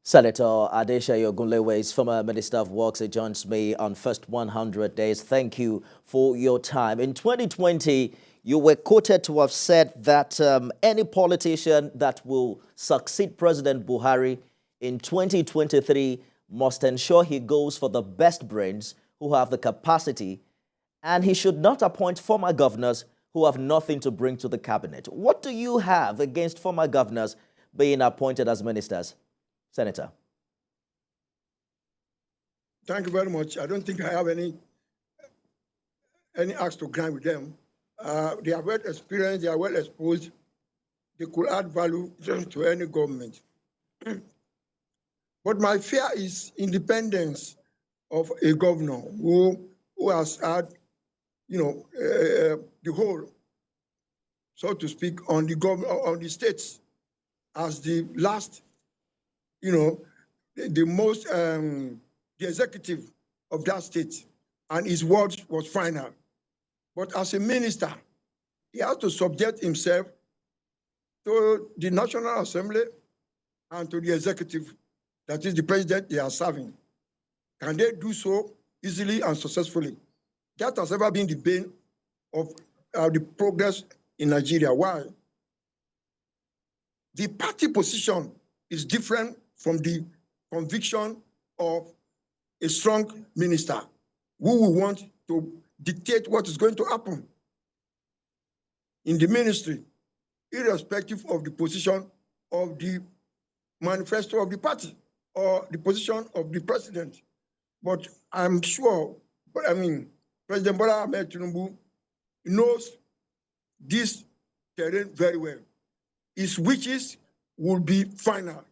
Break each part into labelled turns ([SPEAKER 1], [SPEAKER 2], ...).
[SPEAKER 1] Senator Adeshayo Ogunlewe is former Minister of Works. He joins me on First 100 Days. Thank you for your time. In 2020, you were quoted to have said that any politician that will succeed President Buhari in 2023 must ensure he goes for the best brains who have the capacity, and he should not appoint former governors who have nothing to bring to the cabinet. What do you have against former governors being appointed as ministers? Senator.
[SPEAKER 2] Thank you very much. I don't think I have any axe to grind with them. They are well experienced, they are well exposed. They could add value to any government. But my fear is independence of a governor who has had, the whole, so to speak, on the states as the last, the executive of that state, and his word was final. But as a minister, he has to subject himself to the National Assembly and to the executive, that is the president they are serving. Can they do so easily and successfully? That has ever been the bane of the progress in Nigeria. Why? The party position is different from the conviction of a strong minister who will want to dictate what is going to happen in the ministry, irrespective of the position of the manifesto of the party or the position of the president. But I'm sure, President Bola Ahmed Tinubu knows this terrain very well. His wishes will be final,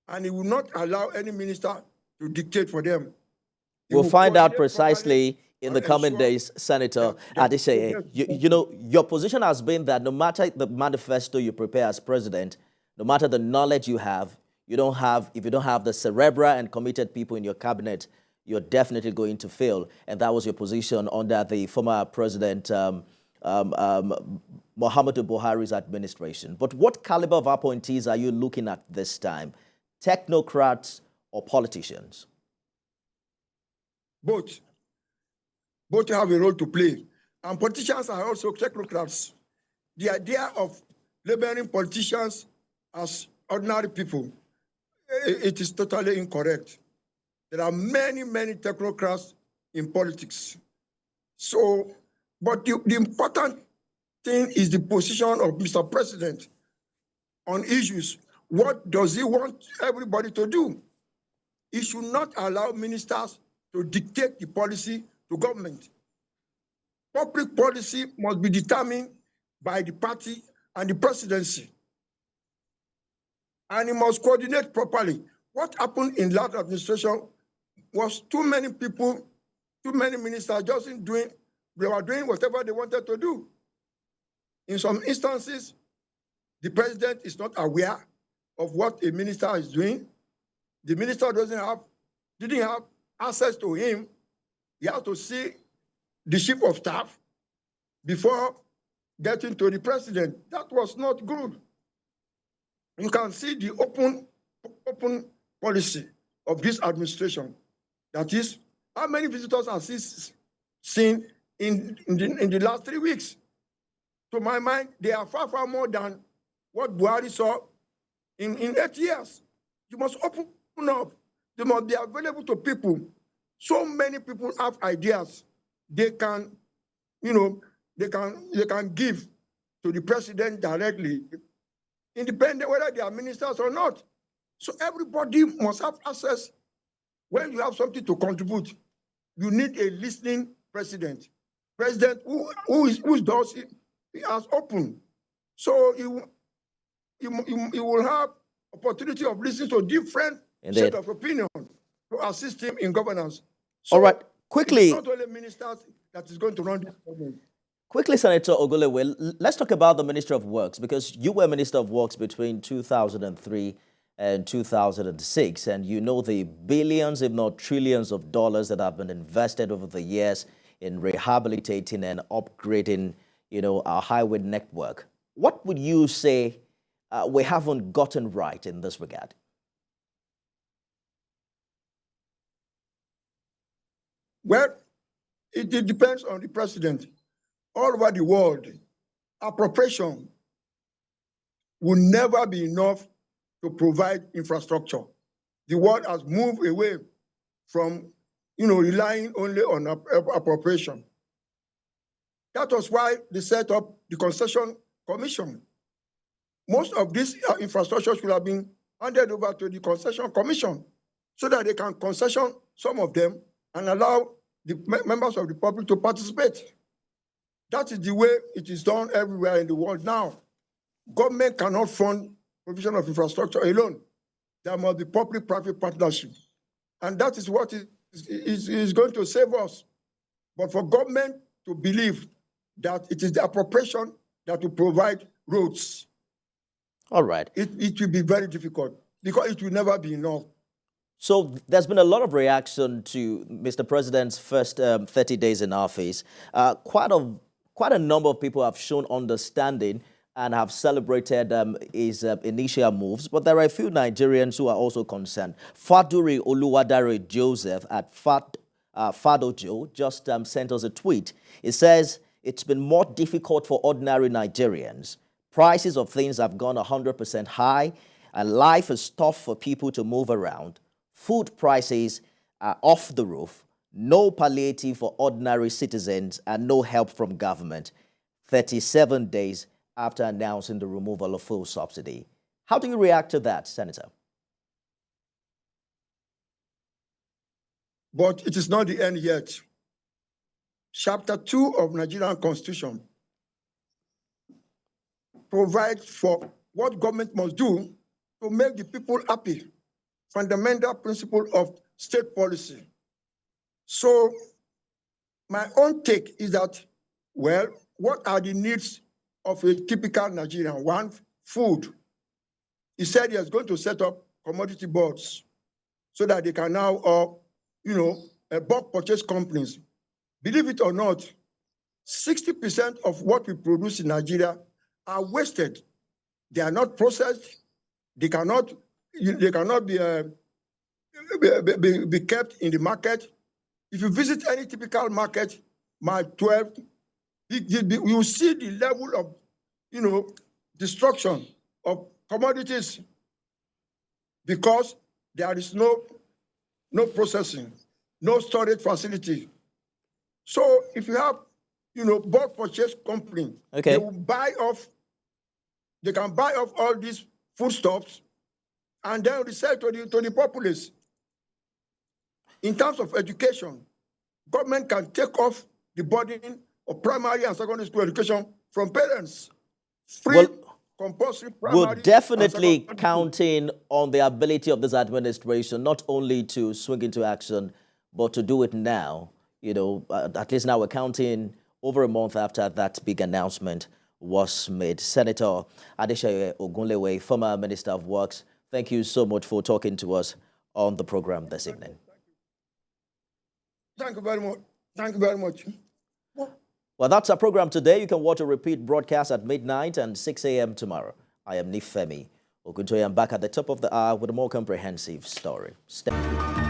[SPEAKER 2] and he will not allow any minister to dictate for them.
[SPEAKER 1] We'll find out precisely in the coming days, Senator Adeshayo. Your position has been that no matter the manifesto you prepare as president, no matter the knowledge you have, if you don't have the cerebral and committed people in your cabinet, you're definitely going to fail. And that was your position under the former president, Muhammadu Buhari's administration. But what caliber of appointees are you looking at this time? Technocrats or politicians?
[SPEAKER 2] Both. Both have a role to play. And politicians are also technocrats. The idea of labeling politicians as ordinary people, it is totally incorrect. There are many, many technocrats in politics. So, but the important thing is the position of Mr. President on issues. What does he want everybody to do? He should not allow ministers to dictate the policy to government. Public policy must be determined by the party and the presidency. And he must coordinate properly. What happened in last administration was too many people, too many ministers they were doing whatever they wanted to do. In some instances, the president is not aware of what a minister is doing. The minister didn't have access to him. He had to see the chief of staff before getting to the president. That was not good. You can see the open policy of this administration. That is, how many visitors have seen in the last 3 weeks? To my mind, they are far, far more than what Buhari saw in 8 years. You must open up. They must be available to people. So many people have ideas. They can, they can give to the president directly, independent whether they are ministers or not. So everybody must have access. When you have something to contribute, you need a listening president. President whose doors he has opened. So he will have opportunity of listening to different set of opinion to assist him in governance. So
[SPEAKER 1] all right, quickly.
[SPEAKER 2] It's not only ministers that is going to run this government.
[SPEAKER 1] Quickly, Senator Ogunlewe, let's talk about the Ministry of Works, because you were Minister of Works between 2003 and 2006, and you know the billions, if not trillions of dollars that have been invested over the years in rehabilitating and upgrading, our highway network. What would you say we haven't gotten right in this regard?
[SPEAKER 2] Well, it depends on the president. All over the world, appropriation will never be enough to provide infrastructure. The world has moved away from, relying only on appropriation. That was why they set up the Concession Commission. Most of this infrastructure should have been handed over to the Concession Commission so that they can concession some of them and allow the members of the public to participate. That is the way it is done everywhere in the world now. Government cannot fund provision of infrastructure alone. There must be public-private partnership. And that is what is going to save us. But for government to believe that it is the appropriation that will provide roads,
[SPEAKER 1] all right,
[SPEAKER 2] it will be very difficult because it will never be enough.
[SPEAKER 1] So there's been a lot of reaction to Mr. President's first 30 days in office. Quite a number of people have shown understanding and have celebrated his initial moves, but there are a few Nigerians who are also concerned. Faduri Oluwadare Joseph at Fadojo just sent us a tweet. It says, it's been more difficult for ordinary Nigerians. Prices of things have gone 100% high, and life is tough for people to move around. Food prices are off the roof, no palliative for ordinary citizens, and no help from government. 37 days after announcing the removal of fuel subsidy. How do you react to that, Senator?
[SPEAKER 2] But it is not the end yet. Chapter 2 of Nigerian Constitution provides for what government must do to make the people happy. Fundamental principle of state policy. So my own take is that, well, what are the needs of a typical Nigerian? One, food. He said he is going to set up commodity boards so that they can now, bulk purchase companies. Believe it or not, 60% of what we produce in Nigeria are wasted. They are not processed. They cannot be kept in the market. If you visit any typical market, Mile 12, you will see the level of, destruction of commodities because there is no processing, no storage facility. So if you have, bulk purchase company,
[SPEAKER 1] okay,
[SPEAKER 2] they can buy off all these foodstuffs and then resell to the populace. In terms of education, government can take off the burden of primary and secondary school education from parents. Free, compulsory primary.
[SPEAKER 1] We're definitely counting on the ability of this administration not only to swing into action, but to do it now. At least now we're counting over a month after that big announcement was made. Senator Adeshaye Ogunlewe, former Minister of Works, thank you so much for talking to us on the program this evening.
[SPEAKER 2] Thank you very much. Thank you very much.
[SPEAKER 1] Well, that's our program today. You can watch a repeat broadcast at midnight and 6 a.m. tomorrow. I am Nifemi Oguntoye. I'm back at the top of the hour with a more comprehensive story. Stay.